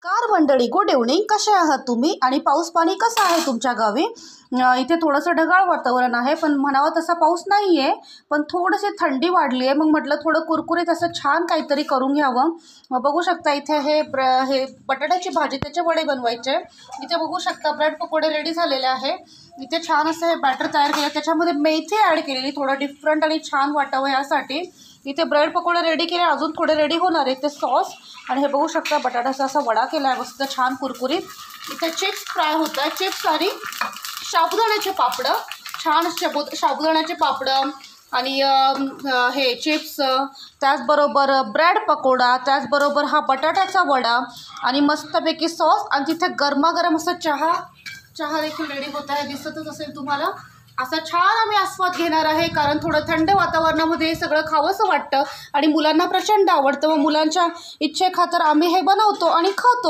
Car मंडळी, good evening. कसे आहात तुम्ही आणि पाऊस पाणी कसं आहे तुमच्या गावी? इथे थोडंसं ढगाळ वातावरण आहे, पण म्हणावा तसा पाऊस नाही आहे. पण थोडीशी थंडी वाढली आहे. मग म्हटलं थोडं कुरकुरीत असं छान काहीतरी करून घ्यावं. बघू शकता इथे हे बटाट्याची भाजी, त्याचे वडे बनवायचे. इथे बघू शकता ब्रेड पकोडे रेडी झालेले आहे. इथे छान असं हे बॅटर तयार केलं, त्याच्यामध्ये मेथी ॲड केलेली थोडं डिफरंट आणि छान वाटावं यासाठी. इथे ब्रेड पकोडे रेडी केले, अजून थोडे रेडी होणार आहे ते सॉस. आणि हे बघू शकता बटाट्याचा असा वडा केला आहे मस्त छान कुरकुरीत. इथे चिप्स फ्राय होत आहे, चिप्स आणि साबुदाण्याचे पापडं, छान साबुदाण्याचे पापडं आणि हे चिप्स, त्याचबरोबर ब्रेड पकोडा, त्याचबरोबर हा बटाट्याचा वडा आणि मस्तपैकी सॉस. आणि तिथे गरमागरम असं चहा देखील रेडी होत आहे, दिसतच असेल तुम्हाला. असा छान आम्ही आस्वाद घेणार आहे, कारण थोडं थंड वातावरणामध्ये हे सगळं खावंसं वाटतं आणि मुलांना प्रचंड आवडतं. व मुलांच्या इच्छेखातर आम्ही हे बनवतो आणि खातो.